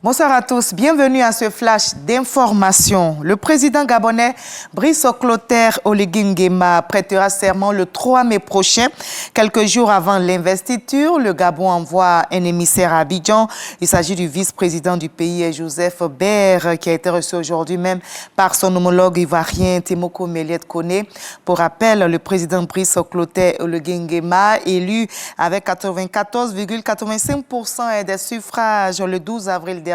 Bonsoir à tous, bienvenue à ce flash d'information. Le président gabonais Brice Clotaire Oligui Nguema prêtera serment le 3 mai prochain. Quelques jours avant l'investiture, le Gabon envoie un émissaire à Abidjan. Il s'agit du vice-président du pays, Joseph Ber, qui a été reçu aujourd'hui même par son homologue ivoirien Temoko Meliette Koné. Pour rappel, le président Brice Clotaire Oligui Nguema, élu avec 94,85% des suffrages le 12 avril dernier,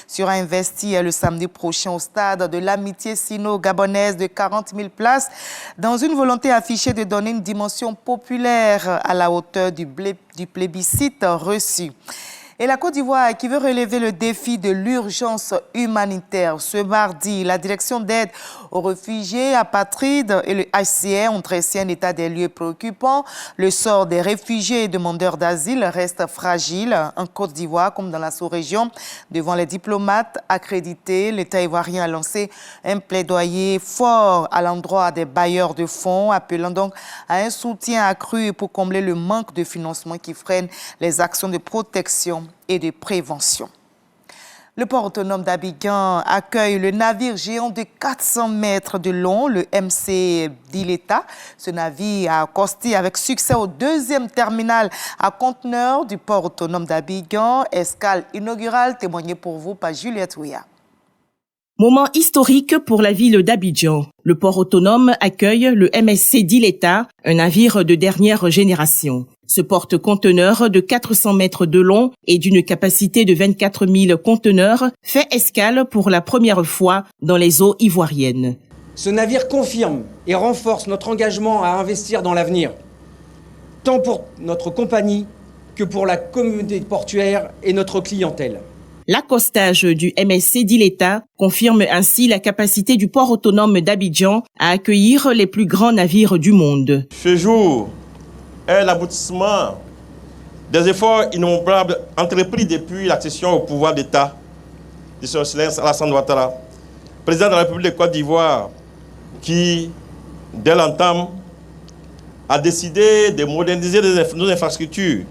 sera investi le samedi prochain au stade de l'amitié sino-gabonaise de 40 000 places dans une volonté affichée de donner une dimension populaire à la hauteur du plébiscite reçu. Et la Côte d'Ivoire qui veut relever le défi de l'urgence humanitaire. Ce mardi, la direction d'aide aux réfugiés apatrides et le HCR ont dressé un état des lieux préoccupant. Le sort des réfugiés et demandeurs d'asile reste fragile en Côte d'Ivoire comme dans la sous-région. Devant les diplomates accrédités, l'État ivoirien a lancé un plaidoyer fort à l'endroit des bailleurs de fonds, appelant donc à un soutien accru pour combler le manque de financement qui freine les actions de protection et de prévention. Le port autonome d'Abidjan accueille le navire géant de 400 mètres de long, le MC Dileta. Ce navire a accosté avec succès au deuxième terminal à conteneurs du port autonome d'Abidjan. Escale inaugurale témoignée pour vous par Juliette Ouya. Moment historique pour la ville d'Abidjan. Le port autonome accueille le MSC Dileta, un navire de dernière génération. Ce porte-conteneurs de 400 mètres de long et d'une capacité de 24 000 conteneurs fait escale pour la première fois dans les eaux ivoiriennes. Ce navire confirme et renforce notre engagement à investir dans l'avenir, tant pour notre compagnie que pour la communauté portuaire et notre clientèle. L'accostage du MSC Dileta confirme ainsi la capacité du port autonome d'Abidjan à accueillir les plus grands navires du monde. Ce jour est l'aboutissement des efforts innombrables entrepris depuis l'accession au pouvoir d'État de Son Excellence Alassane Ouattara, président de la République de Côte d'Ivoire, qui, dès l'entame, a décidé de moderniser nos infrastructures,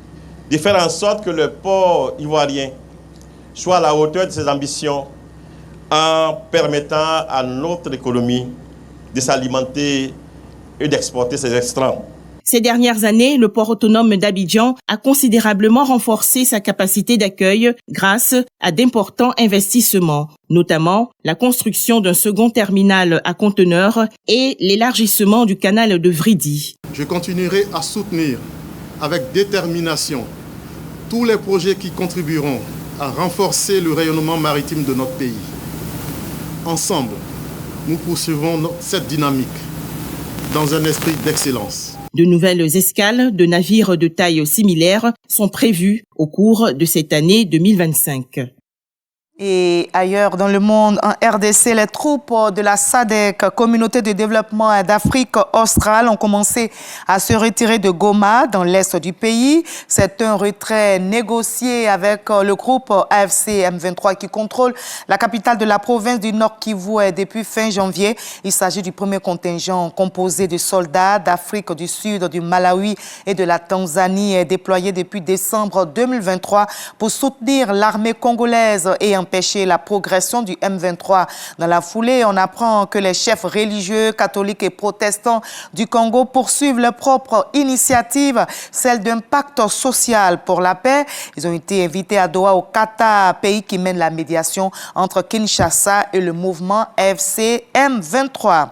de faire en sorte que le port ivoirien soit à la hauteur de ses ambitions en permettant à notre économie de s'alimenter et d'exporter ses extrants. Ces dernières années, le port autonome d'Abidjan a considérablement renforcé sa capacité d'accueil grâce à d'importants investissements, notamment la construction d'un second terminal à conteneurs et l'élargissement du canal de Vridi. Je continuerai à soutenir avec détermination tous les projets qui contribueront à renforcer le rayonnement maritime de notre pays. Ensemble, nous poursuivons cette dynamique dans un esprit d'excellence. De nouvelles escales de navires de taille similaire sont prévues au cours de cette année 2025. Et ailleurs dans le monde, en RDC, les troupes de la SADC, Communauté de développement d'Afrique australe, ont commencé à se retirer de Goma, dans l'est du pays. C'est un retrait négocié avec le groupe AFC M23 qui contrôle la capitale de la province du Nord Kivu depuis fin janvier. Il s'agit du premier contingent composé de soldats d'Afrique du Sud, du Malawi et de la Tanzanie, déployés depuis décembre 2023 pour soutenir l'armée congolaise et empêcher la progression du M23. Dans la foulée, on apprend que les chefs religieux, catholiques et protestants du Congo poursuivent leur propre initiative, celle d'un pacte social pour la paix. Ils ont été invités à Doha, au Qatar, pays qui mène la médiation entre Kinshasa et le mouvement AFC M23.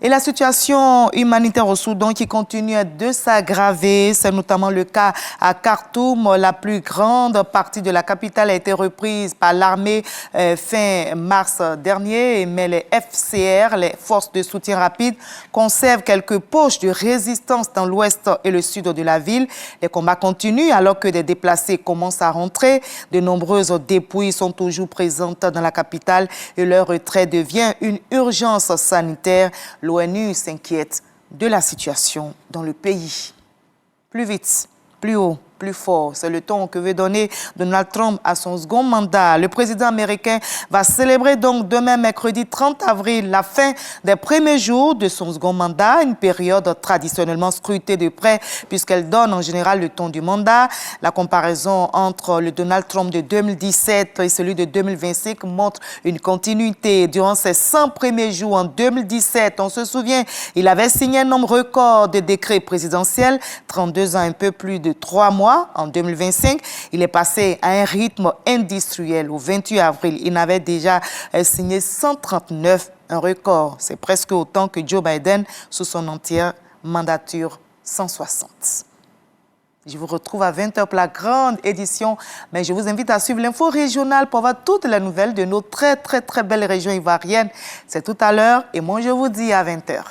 Et la situation humanitaire au Soudan qui continue de s'aggraver, c'est notamment le cas à Khartoum. La plus grande partie de la capitale a été reprise par l'armée fin mars dernier, mais les FCR, les forces de soutien rapide, conservent quelques poches de résistance dans l'ouest et le sud de la ville. Les combats continuent alors que des déplacés commencent à rentrer. De nombreuses dépouilles sont toujours présentes dans la capitale et leur retrait devient une urgence sanitaire. L'ONU s'inquiète de la situation dans le pays. Plus vite, plus haut, plus fort. C'est le ton que veut donner Donald Trump à son second mandat. Le président américain va célébrer donc demain, mercredi 30 avril, la fin des premiers jours de son second mandat, une période traditionnellement scrutée de près puisqu'elle donne en général le ton du mandat. La comparaison entre le Donald Trump de 2017 et celui de 2025 montre une continuité. Durant ses 100 premiers jours en 2017, on se souvient, il avait signé un nombre record de décrets présidentiels, 32 ans, un peu plus de 3 mois. En 2025, il est passé à un rythme industriel. Au 28 avril, il n'avait déjà signé 139, un record. C'est presque autant que Joe Biden sous son entière mandature, 160. Je vous retrouve à 20h pour la grande édition, mais je vous invite à suivre l'info régionale pour voir toutes les nouvelles de nos très belles régions ivoiriennes. C'est tout à l'heure et moi je vous dis à 20h.